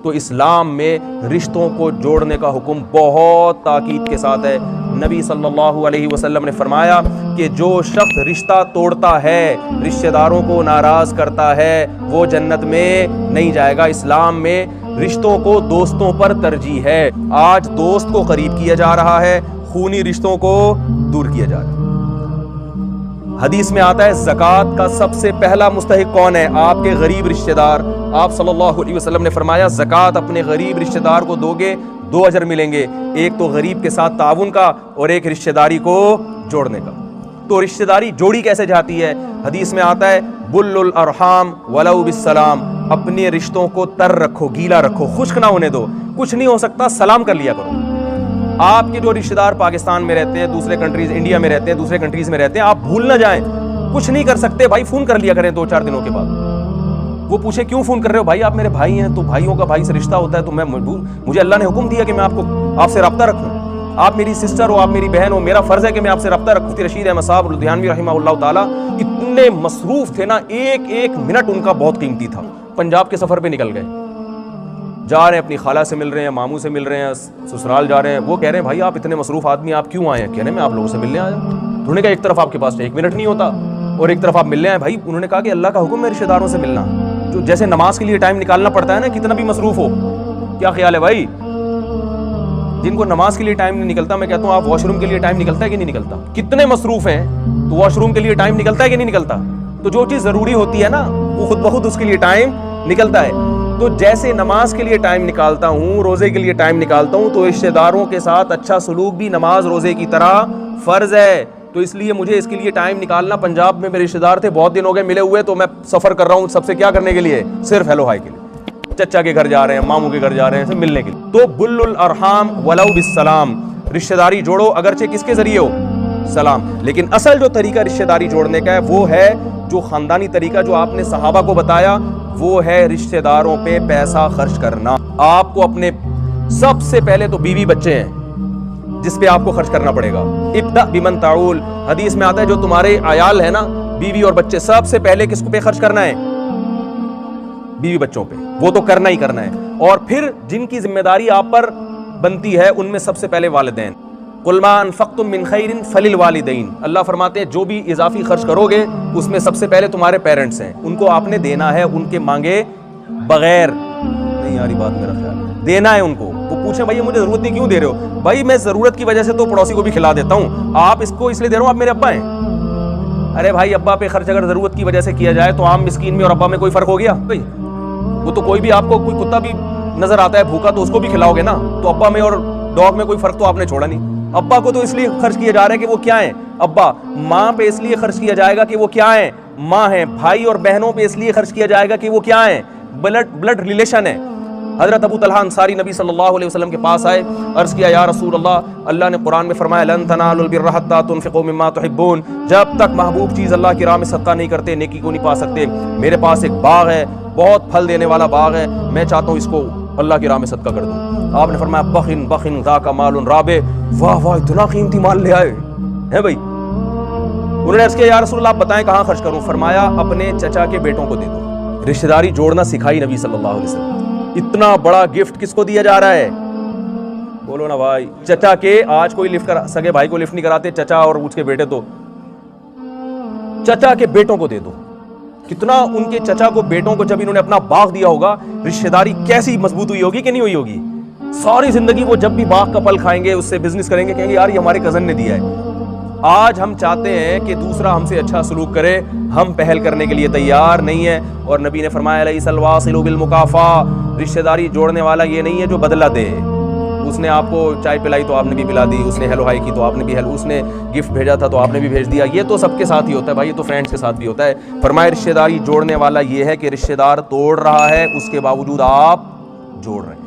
تو اسلام میں رشتوں کو جوڑنے کا حکم بہت تاکید کے ساتھ ہے۔ نبی صلی اللہ علیہ وسلم نے فرمایا کہ جو شخص رشتہ توڑتا ہے، رشتہ داروں کو ناراض کرتا ہے، وہ جنت میں نہیں جائے گا۔ اسلام میں رشتوں کو دوستوں پر ترجیح ہے۔ آج دوست کو قریب کیا جا رہا ہے، خونی رشتوں کو دور کیا جا رہا ہے۔ حدیث میں آتا ہے زکوٰۃ کا سب سے پہلا مستحق کون ہے؟ آپ کے غریب رشتہ دار۔ آپ صلی اللہ علیہ وسلم نے فرمایا زکوٰۃ اپنے غریب رشتہ دار کو دو گے 2 اجر ملیں گے، ایک تو غریب کے ساتھ تعاون کا اور ایک رشتہ داری کو جوڑنے کا۔ تو رشتہ داری جوڑی کیسے جاتی ہے؟ حدیث میں آتا ہے بل الارحام ولو بالسلام، اپنے رشتوں کو تر رکھو، گیلا رکھو، خشک نہ ہونے دو۔ کچھ نہیں ہو سکتا سلام کر لیا کرو۔ آپ کے جو رشتہ دار پاکستان میں رہتے ہیں، دوسرے کنٹریز، انڈیا میں رہتے ہیں، دوسرے کنٹریز میں رہتے ہیں، آپ بھول نہ جائیں، کچھ نہیں کر سکتے بھائی، فون کر لیا کریں 2-4 دنوں کے بعد۔ وہ پوچھے کیوں فون کر رہے ہو؟ بھائی آپ میرے بھائی ہیں، تو بھائیوں کا بھائی سے رشتہ ہوتا ہے، تو میں مجھے اللہ نے حکم دیا کہ میں آپ سے رابطہ رکھوں۔ آپ میری سسٹر ہو، آپ میری بہن ہو، میرا فرض ہے کہ میں آپ سے رابطہ رکھوں۔ رشید احمد صاحب لدھیانوی رحمہ اللہ تعالیٰ اتنے مصروف تھے نا، ایک منٹ ان کا بہت قیمتی تھا۔ پنجاب کے سفر پہ نکل گئے، جا رہے ہیں اپنی خالہ سے مل رہے ہیں، ماموں سے مل رہے ہیں، سسرال جا رہے ہیں۔ وہ کہہ رہے ہیں بھائی آپ اتنے مصروف آدمی آپ کیوں آئے ہیں؟ کہہ رہے ہیں میں آپ لوگوں سے ملنے آیا۔ انہوں نے کہا ایک طرف آپ کے پاس 1 منٹ نہیں ہوتا اور ایک طرف آپ ملنے آئے بھائی۔ انہوں نے کہا کہ اللہ کا حکم ہے رشتہ داروں سے ملنا، جو جیسے نماز کے لیے ٹائم نکالنا پڑتا ہے نا، کتنا بھی مصروف ہو۔ کیا خیال ہے بھائی؟ جن کو نماز کے لیے ٹائم نہیں نکلتا، میں کہتا ہوں آپ واش روم کے لیے ٹائم نکلتا ہے کہ نہیں نکلتا؟ کتنے مصروف ہیں تو واش روم کے لیے ٹائم نکلتا ہے کہ نہیں نکلتا؟ تو جو چیز ضروری ہوتی ہے نا، وہ خود بخود اس کے لیے ٹائم نکلتا ہے۔ تو جیسے نماز کے لیے ٹائم نکالتا ہوں، روزے کے لیے ٹائم نکالتا ہوں، تو رشتہ داروں کے ساتھ اچھا سلوک بھی نماز روزے کی طرح فرض ہے۔ تو اس لیے مجھے اس کے لیے ٹائم نکالنا، پنجاب میں میرے رشتہ دار تھے، بہت دن ہو گئے ملے ہوئے، تو میں سفر کر رہا ہوں سب سے کیا کرنے کے لیے؟ صرف ہیلو ہائی کے لیے۔ چچا کے گھر جا رہے ہیں، ماموں کے گھر جا رہے ہیں، سب ملنے کے لیے۔ تو بل الارحام ولو بالسلام، رشتہ داری جوڑو اگرچہ کس کے ذریعے ہو؟ سلام۔ لیکن اصل جو طریقہ رشتہ داری جوڑنے کا ہے وہ ہے جو خاندانی طریقہ جو آپ نے صحابہ کو بتایا، وہ ہے رشتہ داروں پہ پیسہ خرچ کرنا۔ آپ کو اپنے سب سے پہلے تو بیوی بچے ہیں جس پہ آپ کو خرچ کرنا پڑے گا۔ ابدأ بمن تعول، حدیث میں آتا ہے جو تمہارے عیال ہے نا، بیوی اور بچے، سب سے پہلے کس پہ خرچ کرنا ہے؟ بیوی بچوں پہ، وہ تو کرنا ہی کرنا ہے۔ اور پھر جن کی ذمہ داری آپ پر بنتی ہے ان میں سب سے پہلے والدین۔ قل ما انفقتم من خیر فللوالدین، اللہ فرماتے ہیں جو بھی اضافی خرچ کرو گے اس میں سب سے پہلے تمہارے پیرنٹس ہیں، ان کو آپ نے دینا ہے، ان کے مانگے بغیر نہیں آ رہی بات، میرا خیال ہے دینا ہے ان کو۔ وہ پوچھیں بھائی مجھے ضرورت نہیں کیوں دے رہے ہو؟ بھائی میں ضرورت کی وجہ سے تو پڑوسی کو بھی کھلا دیتا ہوں، آپ اس کو اس لیے دے رہا ہوں آپ میرے ابا ہیں۔ ارے بھائی ابا پہ خرچ اگر ضرورت کی وجہ سے کیا جائے تو عام مسکین میں اور ابا میں کوئی فرق ہو گیا؟ بھائی وہ تو کوئی بھی آپ کو کوئی کتا بھی نظر آتا ہے بھوکا تو اس کو بھی کھلاؤ گے نا، تو ابا میں اور ڈاگ میں کوئی فرق تو آپ نے چھوڑا نہیں۔ ابا کو تو اس لیے خرچ کیا جا رہا ہے کہ وہ کیا ہیں؟ ابا۔ ماں پہ اس لیے خرچ کیا جائے گا کہ وہ کیا ہیں؟ ماں ہیں۔ بھائی اور بہنوں پہ اس لیے خرچ کیا جائے گا کہ وہ کیا ہیں؟ بلڈ ریلیشن ہے۔ حضرت ابو طلحہ انصاری نبی صلی اللہ علیہ وسلم کے پاس آئے، عرض کیا یا رسول اللہ نے قرآن میں فرمایا لن تنالوا البر حتى تنفقوا مما تحبون، جب تک محبوب چیز اللہ کی راہ میں صدقہ نہیں کرتے نیکی کو نہیں پا سکتے۔ میرے پاس ایک باغ ہے، بہت پھل دینے والا باغ ہے، میں چاہتا ہوں اس کو اللہ کی راہ میں صدقہ کر دوں۔ آپ نے فرمایا بخن ذاک مال رابح، واہ واہ اتنا قیمتی مال لے آئے ہیں بھائی۔ انہوں نے عرض کیا یا رسول اللہ آپ بتائیں کہاں خرچ کروں؟ فرمایا اپنے چچا کے بیٹوں کو دے دو۔ رشتہ داری جوڑنا سکھائی نبی صلی اللہ علیہ وسلم۔ اتنا بڑا گفٹ کس کو دیا جا رہا ہے؟ بولو نا بھائی۔ چچا کے، آج کوئی لفٹ سگے بھائی کو لفٹ نہیں کراتے، چچا اور اس کے بیٹے، تو چچا کے بیٹوں کو دے دو۔ کتنا ان کے چچا کو بیٹوں کو جب انہوں نے اپنا باغ دیا ہوگا، رشتہ داری کیسی مضبوط ہوئی ہوگی کہ نہیں ہوئی ہوگی؟ ساری زندگی وہ جب بھی باغ کا پھل کھائیں گے، اس سے بزنس کریں گے، کہیں گے یار یہ ہمارے کزن نے دیا ہے۔ آج ہم چاہتے ہیں کہ دوسرا ہم سے اچھا سلوک کرے، ہم پہل کرنے کے لیے تیار نہیں ہے۔ اور نبی نے فرمایا لیس الواصل بالمکافأ، رشتہ داری جوڑنے والا یہ نہیں ہے جو بدلہ دے۔ اس نے آپ کو چائے پلائی تو آپ نے بھی پلا دی، اس نے ہیلو ہائی کی تو آپ نے بھی ہیلو، اس نے گفٹ بھیجا تھا تو آپ نے بھی بھیج دیا۔ یہ تو سب کے ساتھ ہی ہوتا ہے بھائی، یہ تو فرینڈس کے ساتھ بھی ہوتا ہے۔ فرمایا رشتہ داری جوڑنے والا یہ ہے کہ رشتہ دار توڑ رہا ہے اس کے باوجود آپ جوڑ رہے ہیں۔